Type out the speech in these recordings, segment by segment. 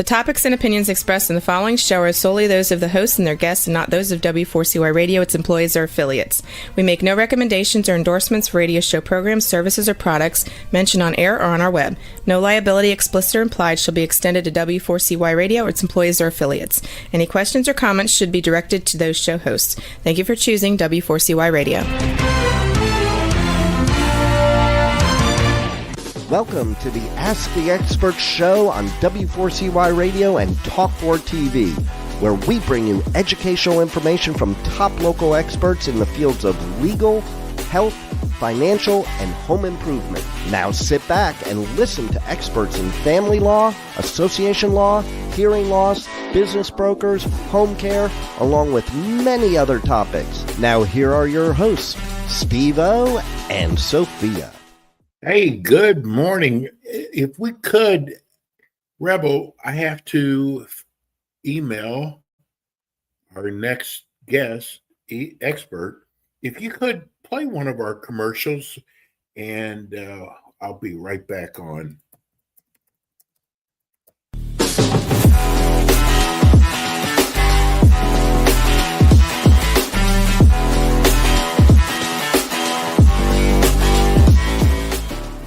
topics and opinions expressed in the following show are solely those of the hosts and their guests and not those of W4CY Radio, its employees, or affiliates. We make no recommendations or endorsements for radio show programs, services, or products mentioned on air or on our web. No liability, explicit or implied, shall be extended to W4CY Radio or its employees or affiliates. Any questions or comments should be directed to those show hosts. Thank you for choosing W4CY Radio. Welcome to the Ask the Expert show on W4CY Radio and Talk4 TV, where we bring you educational information from top local experts in the fields of legal, health, financial, and home improvement. Now sit back and listen to experts in family law, association law, hearing loss, business brokers, home care, along with many other topics. Now here are your hosts, Steve-O and Sophia. Hey, good morning. If we could, Rebel, I have to email our next guest, expert. If you could play one of our commercials, and I'll be right back on.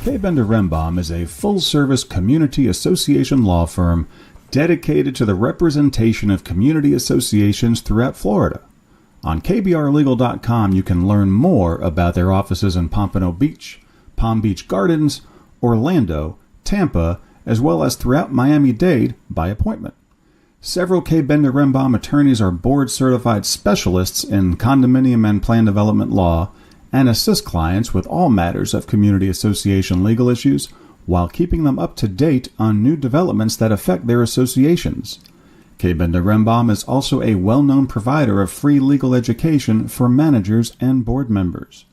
K. Bender Rembaum is a full-service community association law firm dedicated to the representation of community associations throughout Florida. On kbrlegal.com, you can learn more about their offices in Pompano Beach, Palm Beach Gardens, Orlando, Tampa, as well as throughout Miami-Dade by appointment. Several K. Bender Rembaum attorneys are board-certified specialists in condominium and plan development law and assist clients with all matters of community association legal issues while keeping them up to date on new developments that affect their associations. K. Bender Rembaum is also a well-known provider of free legal education for managers and board members.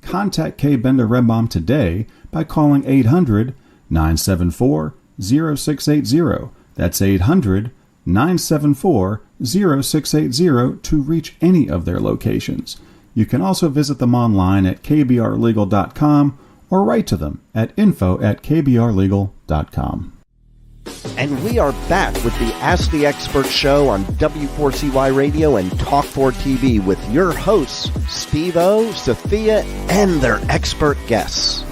Contact K. Bender Rembaum today by calling 800-974-0680. That's 800-974-0680 to reach any of their locations. You can also visit them online at kbrlegal.com or write to them at info@kbrlegal.com. And we are back with the Ask the Expert show on W4CY Radio and Talk4 TV with your hosts, Steve-O, Sophia, and their expert guests.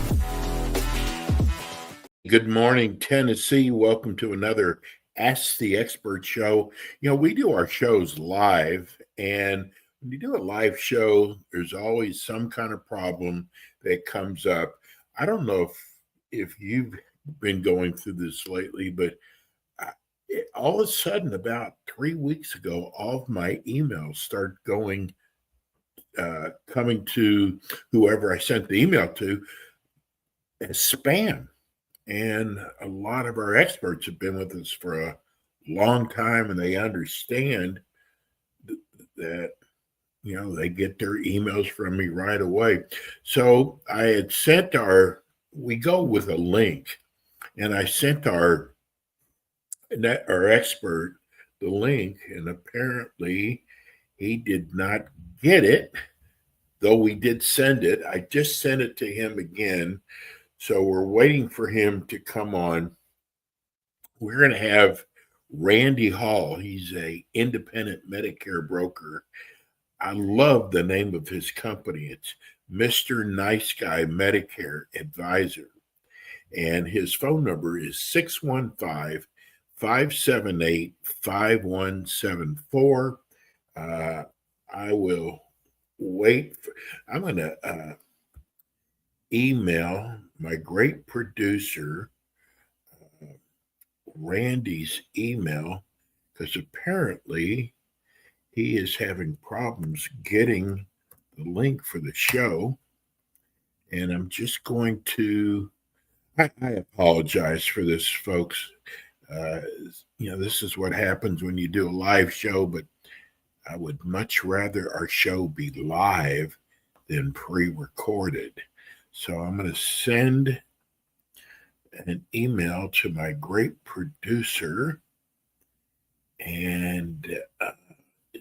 Good morning, Tennessee. Welcome to another Ask the Expert show. You know, we do our shows live, and when you do a live show, there's always some kind of problem that comes up. I don't know if you've been going through this lately, but all of a sudden, about 3 weeks ago, all of my emails started coming to whoever I sent the email to as spam. And a lot of our experts have been with us for a long time, and they understand that, you know, they get their emails from me right away. So I had sent we go with a link, and I sent our expert the link, and apparently he did not get it, though we did send it. I just sent it to him again. So we're waiting for him to come on. We're going to have Randy Hall. He's a independent Medicare broker. I love the name of his company. It's Mr. Nice Guy Medicare Advisor. And his phone number is 615-578-5174. I will wait. I'm going to email my great producer, Randy's email, because apparently he is having problems getting the link for the show. And I'm just going to, I apologize for this, folks. You know, this is what happens when you do a live show, but I would much rather our show be live than pre-recorded. So I'm going to send an email to my great producer and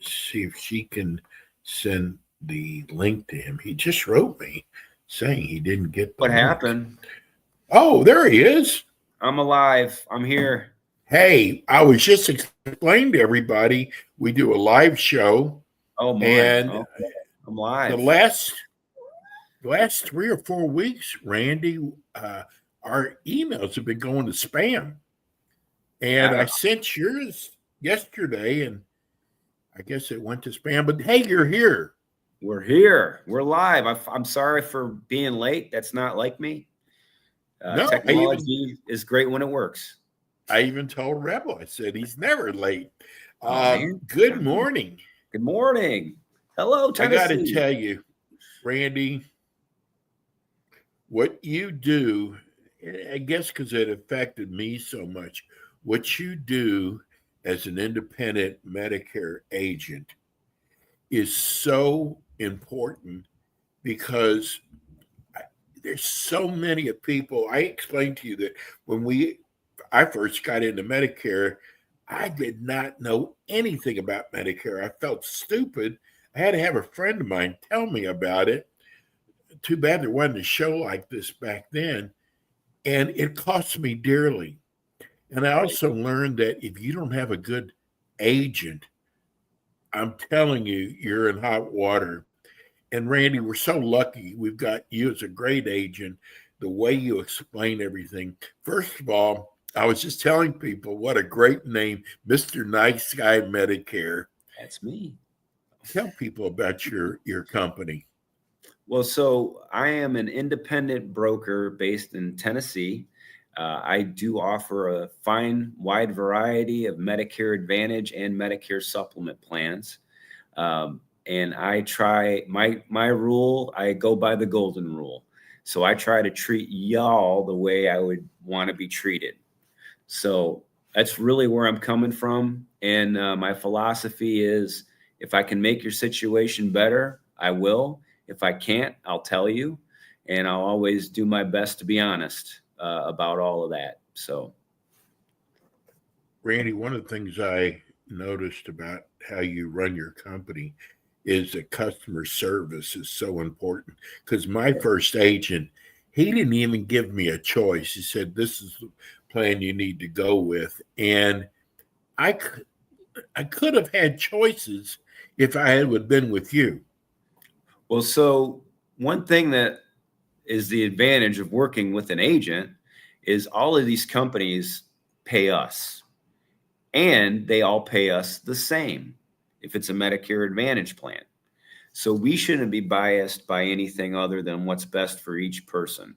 see if she can send the link to him. He just wrote me saying he didn't get the What link. happened? Oh, there he is. I'm alive. I'm here. Hey, I was just explaining to everybody we do a live show, Oh my! and Oh, I'm the live. last 3 or 4 weeks, Randy, our emails have been going to spam, and I sent yours yesterday, and I guess it went to spam. But hey, you're here. We're here. We're live. I'm sorry for being late. That's not like me. No, Technology is great when it works. I even told Rebel. I said he's never late. Oh, man. Good morning. Good morning. Hello, Tennessee. I got to tell you, Randy, what you do, I guess because it affected me so much, what you do as an independent Medicare agent is so important because there's so many people. I explained to you that when I first got into Medicare, I did not know anything about Medicare. I felt stupid. I had to have a friend of mine tell me about it. Too bad there wasn't a show like this back then. And it cost me dearly. And I also learned that if you don't have a good agent, I'm telling you, you're in hot water. And Randy, we're so lucky. We've got you as a great agent, the way you explain everything. First of all, I was just telling people what a great name, Mr. Nice Guy Medicare. That's me. Tell people about your company. Well, so I am an independent broker based in Tennessee. I do offer a fine, wide variety of Medicare Advantage and Medicare supplement plans. And I try my rule, I go by the golden rule. So I try to treat y'all the way I would want to be treated. So that's really where I'm coming from. And my philosophy is if I can make your situation better, I will. If I can't, I'll tell you. And I'll always do my best to be honest about all of that. So, Randy, one of the things I noticed about how you run your company is that customer service is so important. Because my first agent, he didn't even give me a choice. He said, "This is the plan you need to go with." And I could have had choices if I had been with you. well, so one thing that is the advantage of working with an agent is all of these companies pay us and they all pay us the same if it's a Medicare Advantage plan. So we shouldn't be biased by anything other than what's best for each person.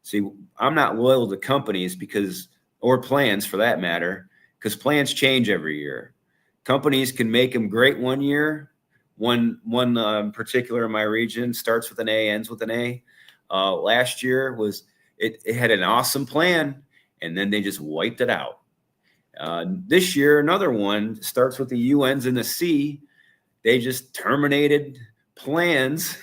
See, I'm not loyal to companies or plans for that matter, because plans change every year. Companies can make them great one year. One particular in my region starts with an A, ends with an A. Last year it had an awesome plan, and then they just wiped it out. This year, another one starts with the U, ends in a C. They just terminated plans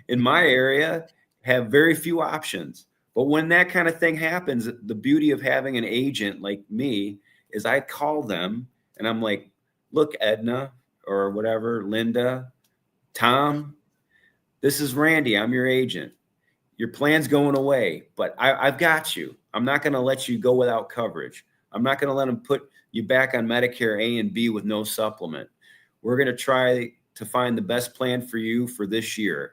in my area, have very few options. But when that kind of thing happens, the beauty of having an agent like me is I call them and I'm like, look, Edna or whatever, Linda, Tom, this is Randy. I'm your agent. Your plan's going away, but I've got you. I'm not going to let you go without coverage. I'm not going to let them put you back on Medicare A and B with no supplement. We're going to try to find the best plan for you for this year.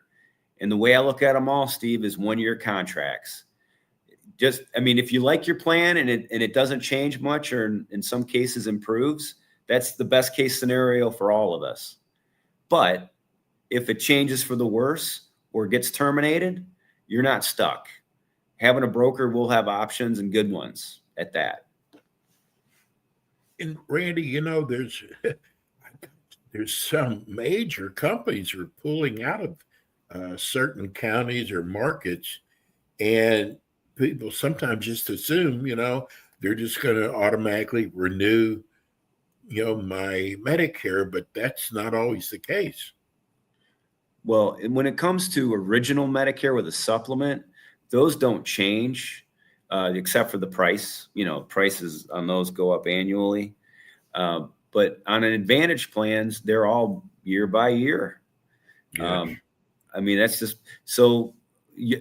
And the way I look at them all, Steve, is 1-year contracts. If you like your plan and it doesn't change much or in some cases improves, that's the best case scenario for all of us. But if it changes for the worse or gets terminated, you're not stuck. Having a broker will have options and good ones at that. And Randy, there's some major companies are pulling out of certain counties or markets, and people sometimes just assume, they're just going to automatically renew, my Medicare, but that's not always the case. Well, when it comes to original Medicare with a supplement, those don't change except for the price. Prices on those go up annually. But on an Advantage plans, they're all year by year. Yeah. That's just so.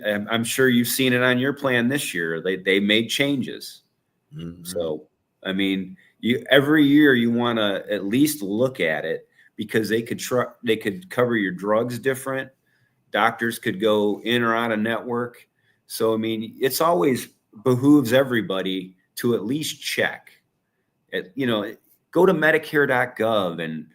I'm sure you've seen it on your plan this year. They made changes. Mm-hmm. So I mean, every year you want to at least look at it, because they could cover your drugs different. Doctors could go in or out of network. So, I mean, it's always behooves everybody to at least check it. Go to medicare.gov. And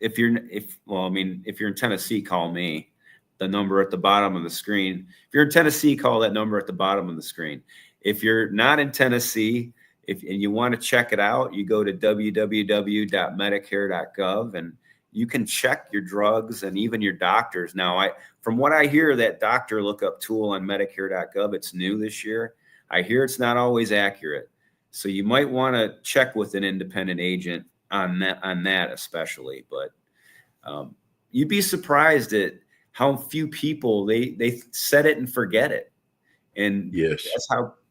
if you're in Tennessee, call me. The number at the bottom of the screen. If you're in Tennessee, call that number at the bottom of the screen. If you're not in Tennessee, and you want to check it out, you go to www.medicare.gov, and you can check your drugs and even your doctors. Now, from what I hear, that doctor lookup tool on medicare.gov, it's new this year. I hear it's not always accurate. So you might want to check with an independent agent on that especially. But you'd be surprised at how few people they set it and forget it. And yes,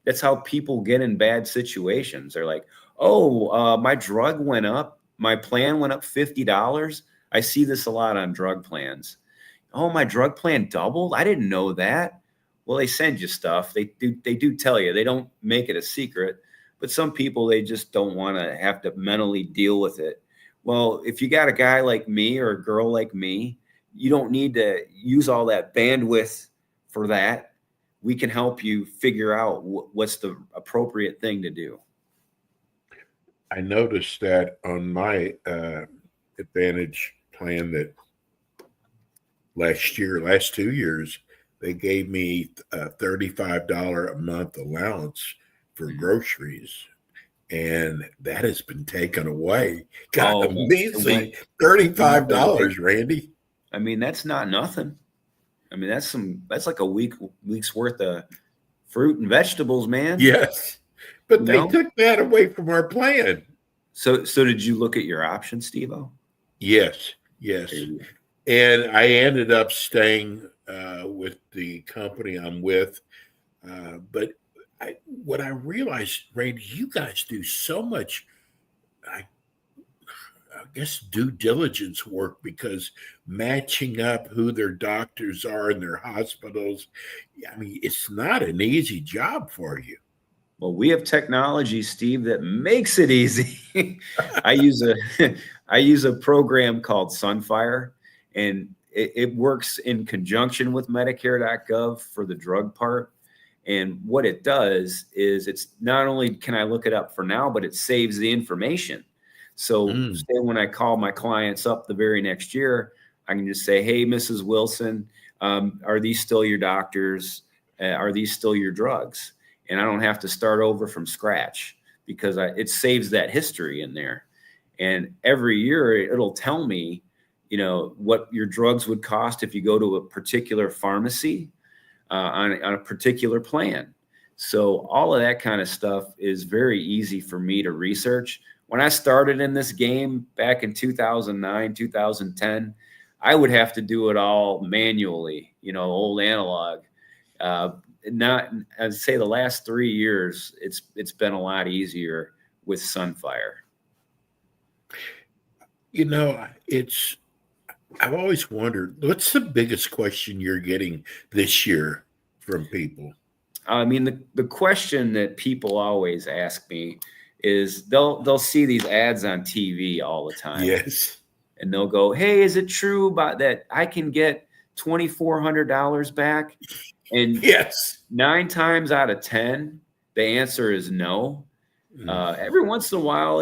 that's how people get in bad situations. They're like, oh, my drug went up. My plan went up $50. I see this a lot on drug plans. Oh, my drug plan doubled. I didn't know that. Well, they send you stuff. They do tell you. They don't make it a secret. But some people, they just don't want to have to mentally deal with it. Well, if you got a guy like me or a girl like me, you don't need to use all that bandwidth for that. We can help you figure out what's the appropriate thing to do. I noticed that on my Advantage plan that last 2 years, they gave me a $35 a month allowance for groceries. And that has been taken away. God, amazing. $35, Randy. I mean, that's not nothing. I mean, that's like a week's worth of fruit and vegetables, man. Yes. But they took that away from our plan. So did you look at your options, Steve-O? Yes. And I ended up staying with the company I'm with. But what I realized, Randy, you guys do so much, I guess, due diligence work, because matching up who their doctors are in their hospitals, I mean, it's not an easy job for you. Well, we have technology, Steve, that makes it easy. I use a program called Sunfire, and it works in conjunction with Medicare.gov for the drug part. And what it does is, it's not only can I look it up for now, but it saves the information. So say when I call my clients up the very next year, I can just say, hey, Mrs. Wilson, are these still your doctors? Are these still your drugs? And I don't have to start over from scratch, because it saves that history in there. And every year it'll tell me, what your drugs would cost if you go to a particular pharmacy on a particular plan. So all of that kind of stuff is very easy for me to research. When I started in this game back in 2009, 2010, I would have to do it all manually, old analog. I'd say the last 3 years, it's been a lot easier with Sunfire. I've always wondered, what's the biggest question you're getting this year from people? I mean, the question that people always ask me is, they'll see these ads on TV all the time. Yes. And they'll go, hey, is it true about that I can get $2,400 back? And yes, 9 times out of 10, the answer is no. Every once in a while,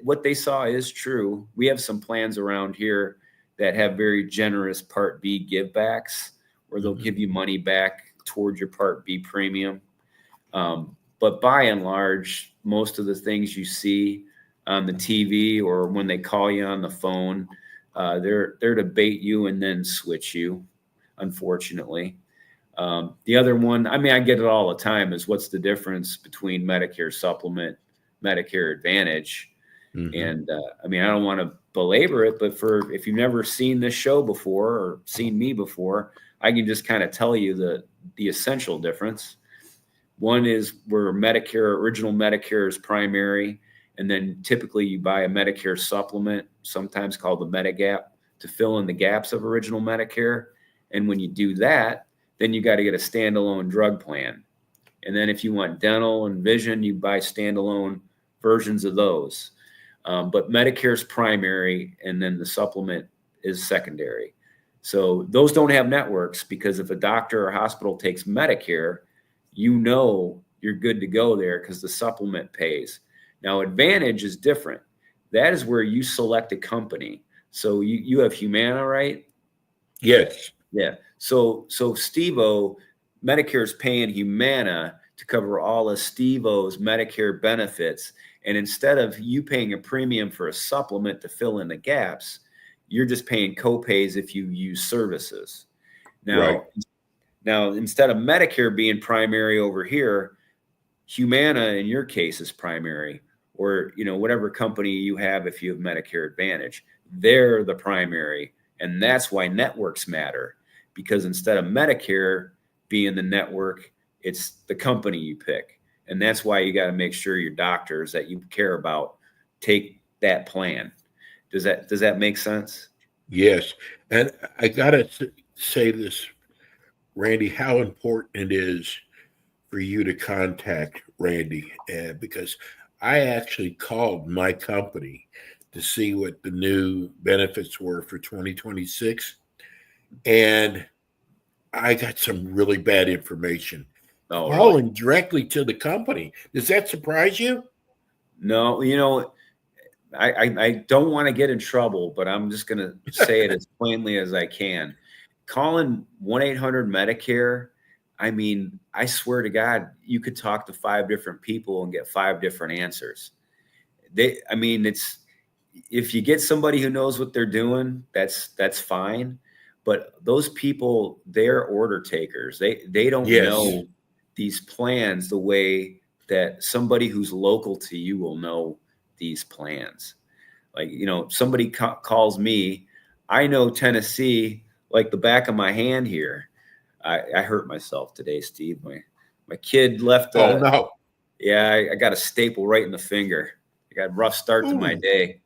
what they saw is true. We have some plans around here that have very generous Part B givebacks, where they'll give you money back toward your Part B premium. But by and large, most of the things you see on the TV or when they call you on the phone, they're to bait you and then switch you, unfortunately. The other one, I mean, I get it all the time, is what's the difference between Medicare Supplement, Medicare Advantage? And I mean, I don't want to belabor it, but if you've never seen this show before or seen me before, I can just kind of tell you the essential difference. One is where original Medicare is primary, and then typically you buy a Medicare supplement, sometimes called the Medigap, to fill in the gaps of original Medicare. And when you do that, then you got to get a standalone drug plan. And then if you want dental and vision, you buy standalone versions of those. But Medicare is primary, and then the supplement is secondary. So those don't have networks, because if a doctor or hospital takes Medicare, you're good to go there because the supplement pays. Now, Advantage is different. That is where you select a company. So you have Humana, right? Yes. Yeah. So Steve-O, Medicare is paying Humana to cover all of Steve-O's Medicare benefits. And instead of you paying a premium for a supplement to fill in the gaps, you're just paying copays if you use services. Now, instead of Medicare being primary over here, Humana in your case is primary, or whatever company you have. If you have Medicare Advantage, they're the primary. And that's why networks matter, because instead of Medicare being the network, it's the company you pick. And that's why you got to make sure your doctors that you care about take that plan. Does that make sense? Yes. And I got to say this, Randy, how important it is for you to contact Randy, because I actually called my company to see what the new benefits were for 2026. And I got some really bad information. Oh, Calling really? directly to the company. Does that surprise you? No, I don't want to get in trouble, but I'm just going to say it as plainly as I can. Calling 1-800-Medicare, I mean, I swear to God, you could talk to 5 different people and get 5 different answers. It's, if you get somebody who knows what they're doing, that's fine. But those people, they're order takers. They don't know these plans the way that somebody who's local to you will know these plans. Like, somebody calls me, I know Tennessee like the back of my hand here. I hurt myself today, Steve. My kid left. Oh, no. Yeah, I got a staple right in the finger. I got a rough start to my day.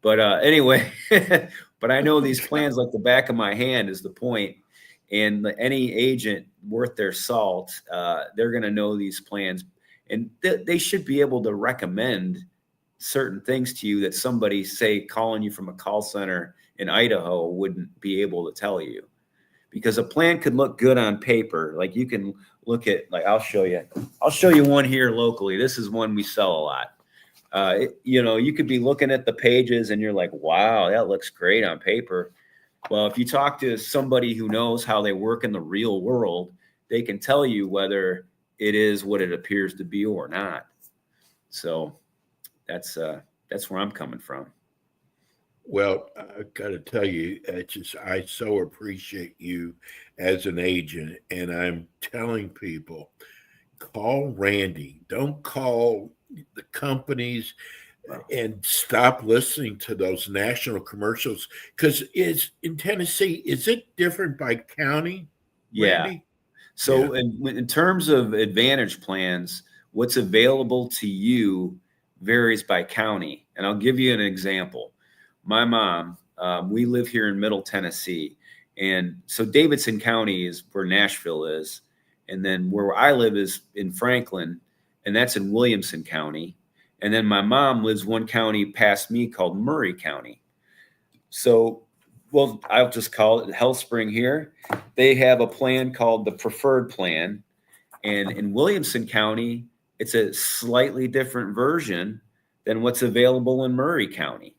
But anyway, but I know these plans like the back of my hand is the point. And any agent worth their salt, they're going to know these plans. And they should be able to recommend certain things to you that somebody, say, calling you from a call center in Idaho wouldn't be able to tell you. Because a plan could look good on paper. Like, you can look at, like, I'll show you one here locally. This is one we sell a lot. You could be looking at the pages and you're like, wow, that looks great on paper. Well, if you talk to somebody who knows how they work in the real world, they can tell you whether it is what it appears to be or not. So that's where I'm coming from. Well, I got to tell you, I so appreciate you as an agent, and I'm telling people, call Randy. Don't call the companies, and stop listening to those national commercials, because it's in Tennessee. Is it different by county, Randy? Yeah. So in terms of Advantage plans, what's available to you varies by county. And I'll give you an example. My mom, we live here in Middle Tennessee. And so Davidson County is where Nashville is. And then where I live is in Franklin, and that's in Williamson County. And then my mom lives one county past me called Murray County. So, well, I'll just call it HealthSpring here. They have a plan called the Preferred Plan. And in Williamson County, it's a slightly different version than what's available in Murray County.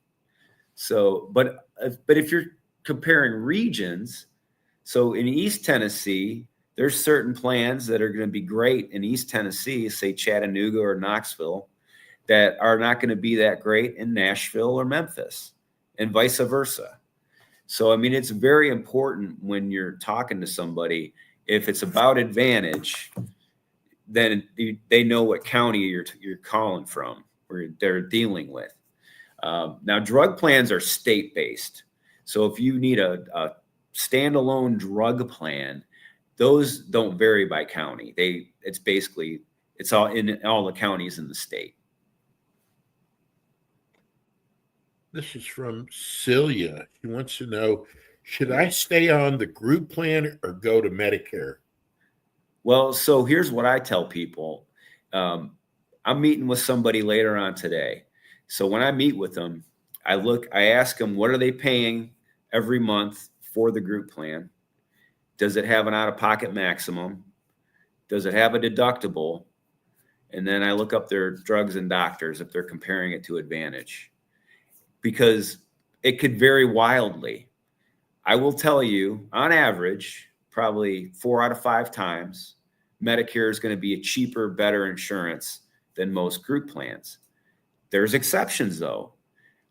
So, but if you're comparing regions, so in East Tennessee, there's certain plans that are going to be great in East Tennessee, say Chattanooga or Knoxville, that are not going to be that great in Nashville or Memphis, and vice versa. So, it's very important when you're talking to somebody, if it's about Advantage, then they know what county you're calling from, or they're dealing with. Now, drug plans are state-based. So if you need a standalone drug plan, those don't vary by county. It's all in all the counties in the state. This is from Celia. She wants to know, should I stay on the group plan or go to Medicare? Well, so here's what I tell people. I'm meeting with somebody later on today. So when I meet with them, I ask them, what are they paying every month for the group plan? Does it have an out-of-pocket maximum? Does it have a deductible? And then I look up their drugs and doctors if they're comparing it to Advantage, because it could vary wildly. I will tell you, on average, probably 4 out of 5 times, Medicare is going to be a cheaper, better insurance than most group plans. There's exceptions, though.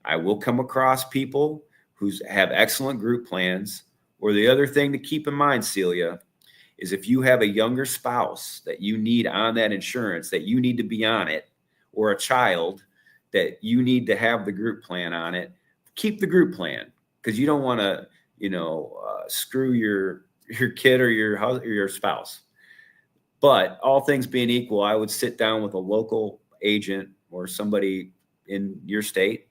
I will come across people who have excellent group plans. Or the other thing to keep in mind, Celia, is if you have a younger spouse that you need on that insurance, that you need to be on it, or a child that you need to have the group plan on it, keep the group plan, because you don't want to, screw your kid or your spouse. But all things being equal, I would sit down with a local agent or somebody in your state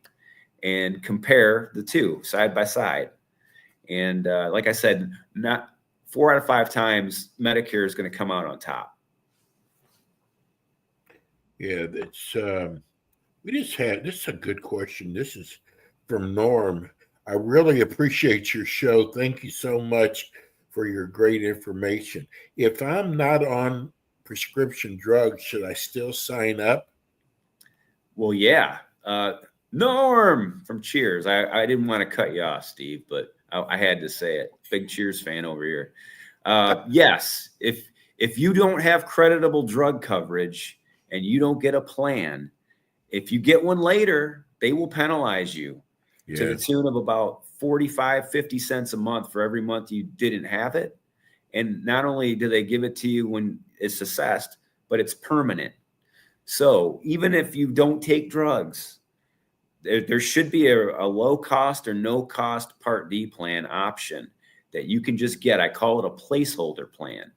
and compare the two side by side. And like I said, not 4 out of 5 times Medicare is going to come out on top. Yeah, that's this is a good question. This is from Norm. I really appreciate your show. Thank you so much for your great information. If I'm not on prescription drugs, should I still sign up? Well, yeah. Norm from Cheers. I didn't want to cut you off, Steve, but I had to say it. Big Cheers fan over here. Yes, if you don't have creditable drug coverage and you don't get a plan, if you get one later, they will penalize you to the tune of about 45, 50 cents a month for every month you didn't have it. And not only do they give it to you when it's assessed, but it's permanent. So even if you don't take drugs, there should be a low cost or no cost Part D plan option that you can just get. I call it a placeholder plan.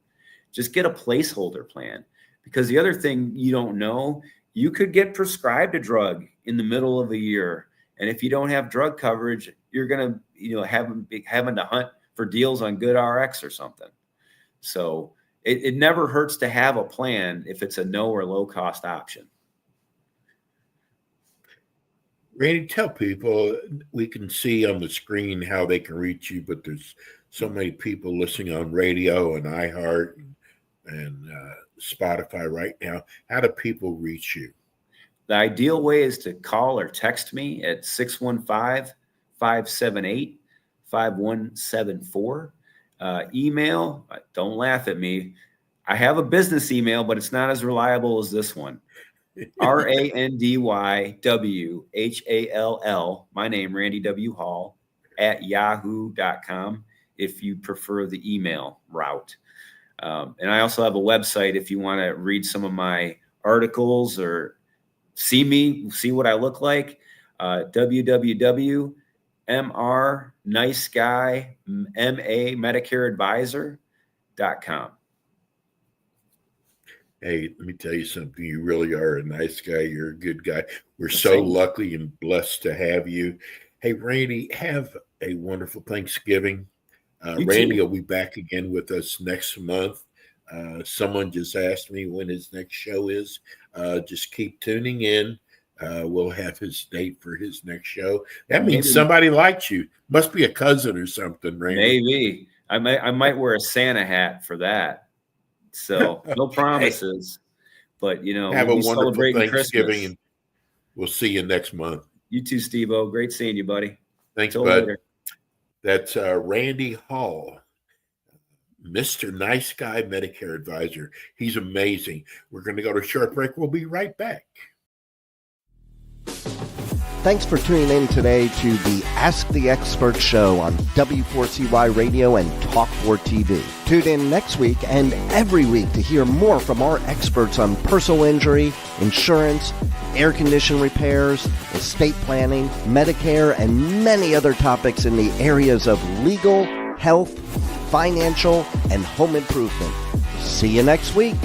Just get a placeholder plan, because the other thing you don't know, you could get prescribed a drug in the middle of a year. And if you don't have drug coverage, you're going to, having to hunt for deals on GoodRx or something. So it never hurts to have a plan if it's a no or low cost option. Randy, tell people, we can see on the screen how they can reach you, but there's so many people listening on radio and iHeart and Spotify right now. How do people reach you? The ideal way is to call or text me at 615-578-5174. Email, don't laugh at me. I have a business email, but it's not as reliable as this one. RANDYWHALL, my name, Randy W. Hall, at yahoo.com if you prefer the email route. And I also have a website if you want to read some of my articles or see what I look like. www.MrNiceGuyMAMedicareAdvisor.com. Hey, let me tell you something. You really are a nice guy. You're a good guy. We're so lucky and blessed to have you. Hey, Randy, have a wonderful Thanksgiving. Randy will be back again with us next month. Someone just asked me when his next show is. Just keep tuning in. We'll have his date for his next show. That means somebody likes you. Must be a cousin or something, Randy. Maybe. I might wear a Santa hat for that. So no promises, but have a wonderful Thanksgiving, Christmas. And we'll see you next month. You too, Steve-O. Great seeing you, buddy. Thanks, bud. Later. That's Randy Hall, Mr. Nice Guy Medicare Advisor. He's amazing. We're going to go to a short break. We'll be right back. Thanks for tuning in today to the Ask the Expert show on W4CY Radio and Talk4 TV. Tune in next week and every week to hear more from our experts on personal injury, insurance, air condition repairs, estate planning, Medicare, and many other topics in the areas of legal, health, financial, and home improvement. See you next week.